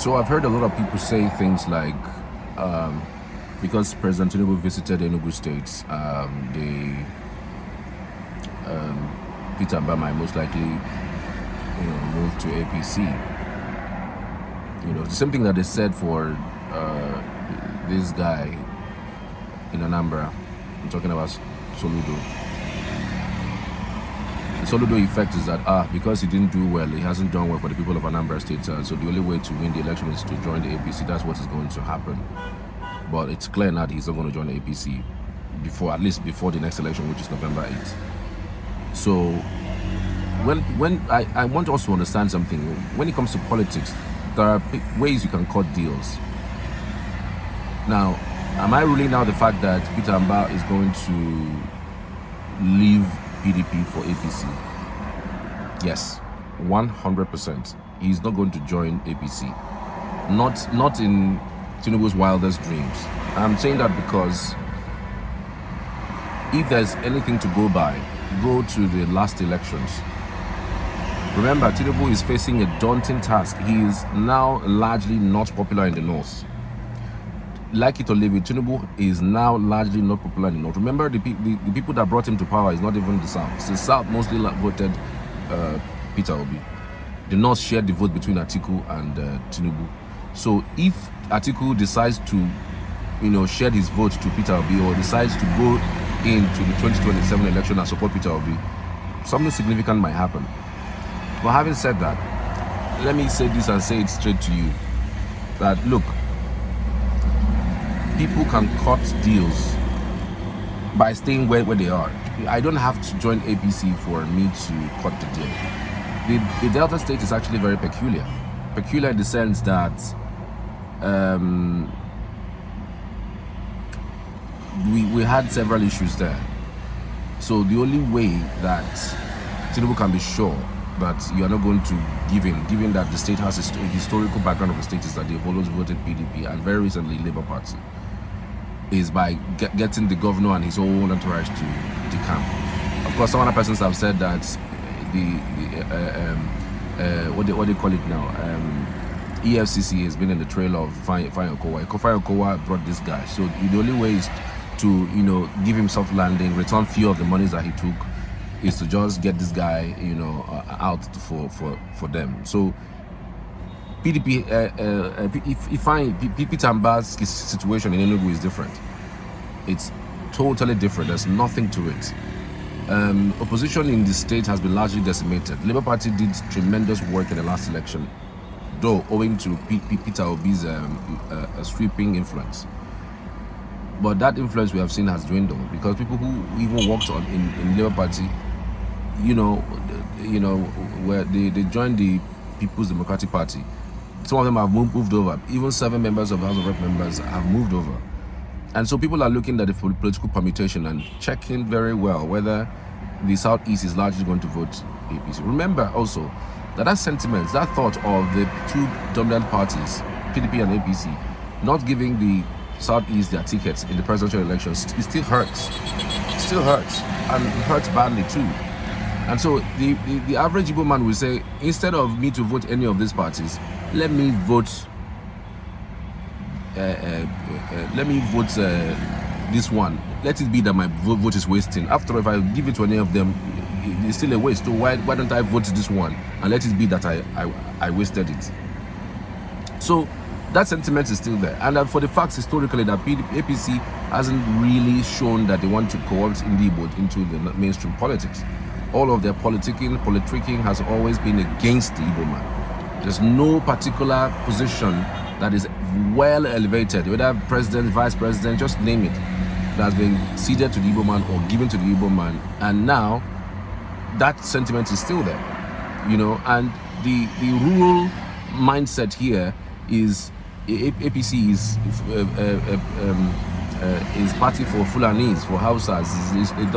So I've heard a lot of people say things like, because President Tinubu visited Enugu State, Peter Mba might most likely, move to APC. The same thing that they said for this guy in Anambra. I'm talking about Soludo. The Soludo effect is that because he didn't do well, he hasn't done well for the people of Anambra State. So the only way to win the election is to join the APC. That's what is going to happen. But it's clear now that he's not going to join the APC at least before the next election, which is November 8th. So when I want us to understand something, when it comes to politics, there are ways you can cut deals. Now, am I ruling out the fact that Peter Mba is going to leave PDP for APC? Yes, 100%. He's not going to join APC. Not in Tinubu's wildest dreams. I'm saying that because if there's anything to go by, go to the last elections. Remember, Tinubu is facing a daunting task. He is now largely not popular in the north. Like it or leave it, Tinubu is now largely not popular in the north. Remember, the people that brought him to power is not even the south. The south mostly voted Peter Obi. The north shared the vote between Atiku and Tinubu. So if Atiku decides to, share his vote to Peter Obi, or decides to go into the 2027 election and support Peter Obi, something significant might happen. But having said that, let me say this and say it straight to you, that look, people can cut deals by staying where they are. I don't have to join APC for me to cut the deal. The Delta State is actually very peculiar. Peculiar in the sense that we had several issues there. So the only way that Tinubu can be sure that you are not going to give in, given that the state has a historical background of the state, is that they've always voted PDP and very recently Labour Party, is by getting the governor and his own entourage to the camp. Of course, some other persons have said that what they call it now, EFCC has been in the trail of Fine Okowa. Fine Okowa brought this guy, so the only way is to give him soft landing, return few of the monies that he took, is to just get this guy out for them. So PDP, Peter Mba's situation in Enugu is different. It's totally different. There's nothing to it. Opposition in the state has been largely decimated. Labour Party did tremendous work in the last election, though owing to Peter Obi's sweeping influence. But that influence we have seen has dwindled, because people who even worked in Labour Party, where they joined the People's Democratic Party, some of them have moved over. Even 7 members of House of Rep members have moved over. And so people are looking at the political permutation and checking very well whether the Southeast is largely going to vote APC. Remember also that sentiment, that thought of the two dominant parties, PDP and APC, not giving the Southeast their tickets in the presidential elections, it still hurts. It still hurts, and it hurts badly too. And so the average Igbo man will say, instead of me to vote any of these parties, let me vote this one. Let it be that my vote is wasting. After all, if I give it to any of them, it's still a waste. So why don't I vote this one and let it be that I wasted it? So that sentiment is still there. And for the facts historically that APC hasn't really shown that they want to co-opt Igbo into the mainstream politics. All of their politicking has always been against the Igbo man. There's no particular position that is well elevated, whether president, vice president, just name it, that has been ceded to the Igbo man or given to the Igbo man. And now that sentiment is still there, and the rural mindset here is APC is party for Fulanis, for Hausas. It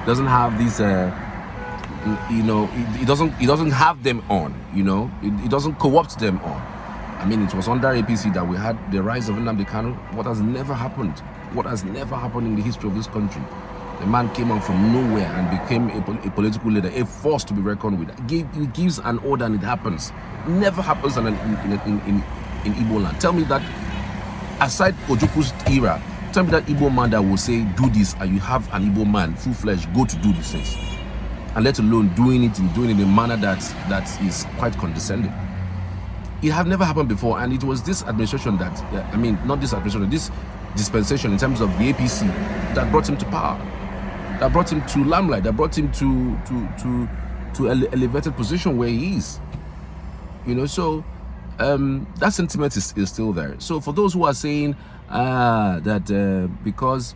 doesn't have these it doesn't have them on, it doesn't co-opt them on. I mean, it was under APC that we had the rise of Nnamdi Kanu. What has never happened in the history of this country. The man came out from nowhere and became a political leader, a force to be reckoned with. He gives an order and it happens. Never happens in in Igbo land. Tell me that, aside Ojuku's era, tell me that Igbo man that will say, do this, and you have an Igbo man, full-fledged, go to do these things. And let alone doing it in a manner that is quite condescending. It have never happened before, and it was this administration that, I mean, not this administration, this dispensation in terms of the APC that brought him to power, that brought him to limelight, that brought him to elevated position where he is. You know, so that sentiment is still there. So for those who are saying that because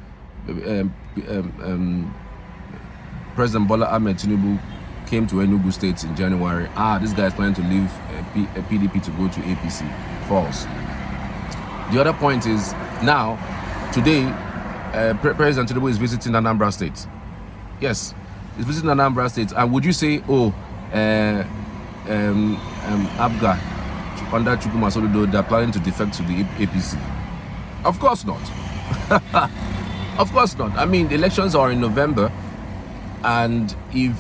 President Bola Ahmed Tinubu came to Enugu State in January, this guy is planning to leave PDP to go to APC. False. The other point is, now, today, President Tinubu is visiting Anambra State. Yes, he's visiting Anambra State. And would you say, oh, Abga, under Chukuma Soludo, they're planning to defect to the APC? Of course not. Of course not. I mean, the elections are in November, and if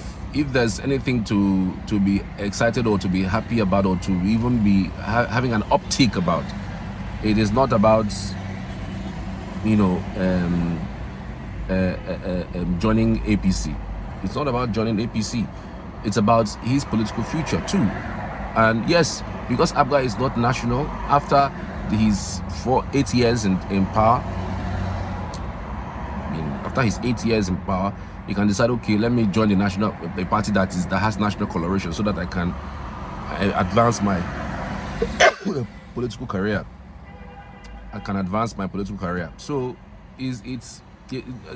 there's anything to be excited or to be happy about, or to even be having an uptick about, it is not about, you know, joining APC. It's not about joining APC. It's about his political future too. And yes, because Abga is not national, after his 8 years in power, I mean, after his 8 years in power, he can decide, okay, let me join the party that has national coloration, so that I can advance my political career. I can advance my political career. So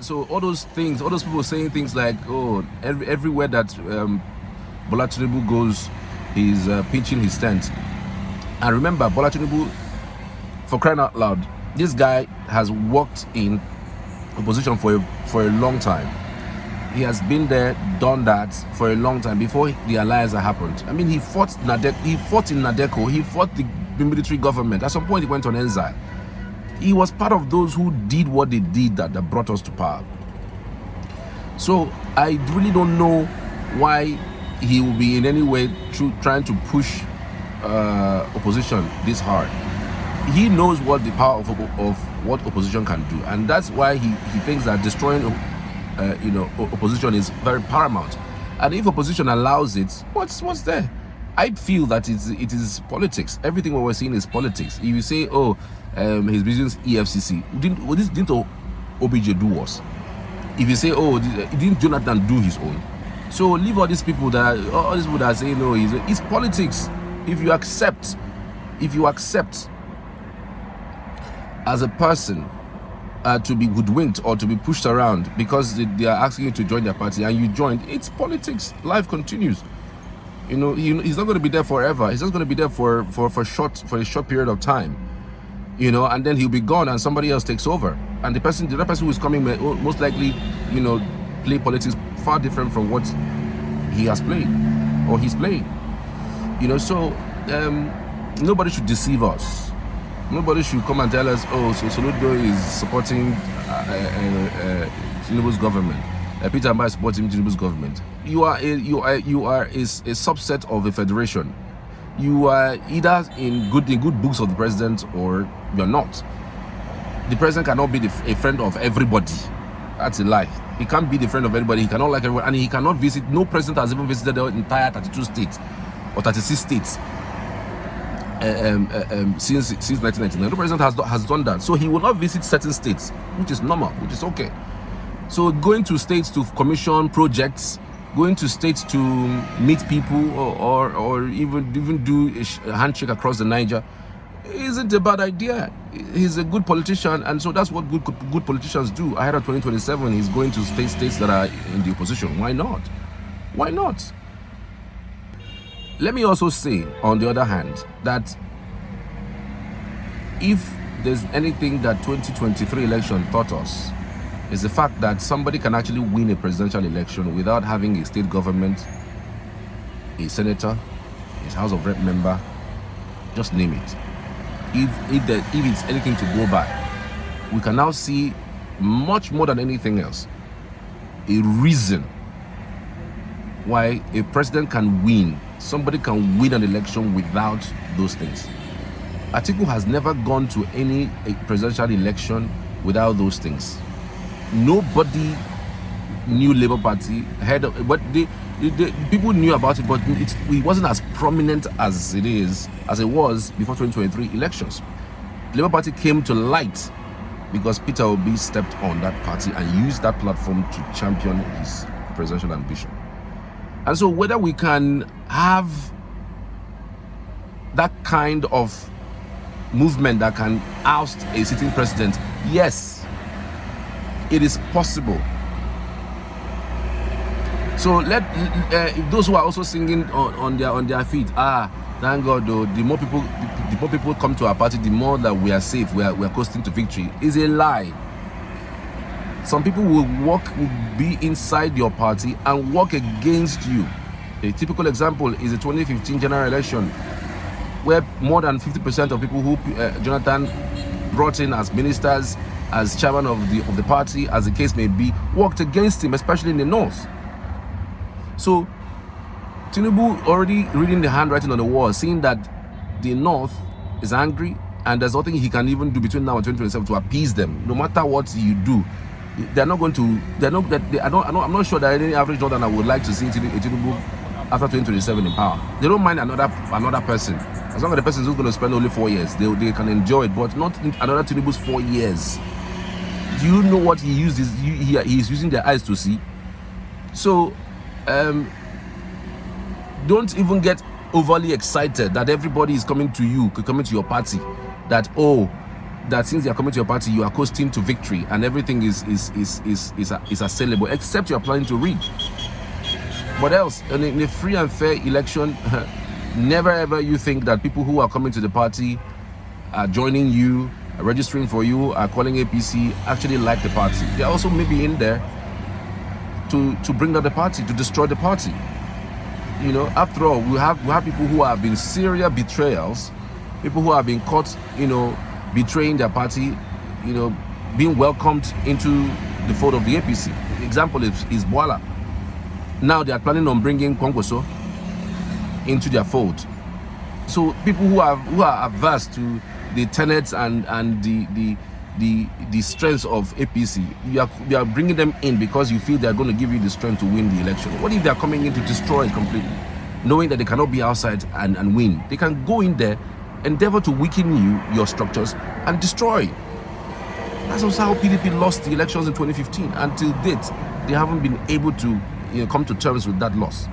so all those things, all those people saying things like, oh, everywhere that Bola Tinubu goes, he's pitching his tent. And remember, Bola Tinubu, for crying out loud, this guy has worked in opposition for a long time. He has been there, done that for a long time before the alliance happened. I mean, he fought in Nadeco, he fought the military government. At some point, he went on exile. He was part of those who did what they did that brought us to power. So I really don't know why he will be in any way trying to push opposition this hard. He knows what the power of what opposition can do, and that's why he thinks that destroying opposition is very paramount. And if opposition allows it, what's there? I feel that it is politics. Everything what we're seeing is politics. If you say, oh, his business EFCC, didn't OBJ do us? If you say, oh, didn't Jonathan do his own? So leave all these people that are saying, no, it's politics. If you accept as a person to be hoodwinked or to be pushed around because they are asking you to join their party and you joined, it's politics. Life continues. You know, he's not going to be there forever. He's just going to be there for a short period of time. You know, and then he'll be gone and somebody else takes over. And the other person who is coming may most likely, you know, play politics far different from what he has played or he's playing. You know, so nobody should deceive us. Nobody should come and tell us, oh, so Soludo is supporting Tinubu's government. Peter Mbai is supporting Tinubu's government. You are a subset of a federation. You are either in good books of the president or you're not. The president cannot be a friend of everybody. That's a lie. He can't be the friend of everybody. He cannot like everyone, and he cannot visit. No president has even visited the entire 32 states or 36 states since 1999. No president has done that. So he will not visit certain states, which is normal, which is okay. So going to states to commission projects, going to states to meet people, or even do a handshake across the Niger isn't a bad idea. He's a good politician, and so that's what good politicians do. Ahead of 2027, he's going to states that are in the opposition. Why not? Why not? Let me also say, on the other hand, that if there's anything that 2023 election taught us, is the fact that somebody can actually win a presidential election without having a state government, a senator, a House of Rep member, just name it. If it's anything to go by, we can now see much more than anything else a reason why a president can win. Somebody can win an election without those things. Atiku has never gone to any presidential election without those things. Nobody knew Labour Party, heard of, but people knew about it, but it wasn't as prominent as it was before 2023 elections. Labour Party came to light because Peter Obi stepped on that party and used that platform to champion his presidential ambition. And so whether we can have that kind of movement that can oust a sitting president, yes, it is possible. So let those who are also singing on their feet, thank God though, the more people come to our party, the more that we are safe, we are coasting to victory, is a lie. Some people will be inside your party and work against you. A typical example is the 2015 general election, where more than 50% of people who Jonathan brought in as ministers, as chairman of the party, as the case may be, worked against him, especially in the north. So Tinubu already reading the handwriting on the wall, seeing that the north is angry and there's nothing he can even do between now and 2027 to appease them. No matter what you do, they're not going to. I'm not sure that any average Northerner would like to see Tinubu after 2027 in power. They don't mind another person, as long as the person is going to spend only 4 years. They can enjoy it, but not another Tinubu's 4 years. Do you know what he uses? He's using their eyes to see. So don't even get overly excited that everybody is coming to you, coming to your party. That since they are coming to your party, you are coasting to victory and everything is assailable, except you are planning to rig. What else? In a free and fair election, never ever you think that people who are coming to the party are joining you, are registering for you, are calling APC, actually like the party. They are also maybe in there to bring down the party, to destroy the party. You know, after all, we have people who have been serial betrayals, people who have been caught, betraying their party, being welcomed into the fold of the APC. The example is Bola. Now they are planning on bringing Kwankwaso into their fold. So people who are averse to the tenets and the strengths of APC, you are bringing them in because you feel they are going to give you the strength to win the election. What if they are coming in to destroy it completely, knowing that they cannot be outside and win? They can go in there, endeavor to weaken your structures and destroy. That's also how PDP lost the elections in 2015. Until date, they haven't been able to come to terms with that loss.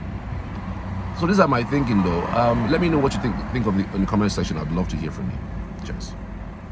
So these are my thinking though. Let me know what you think of in the comment section. I'd love to hear from you. Cheers.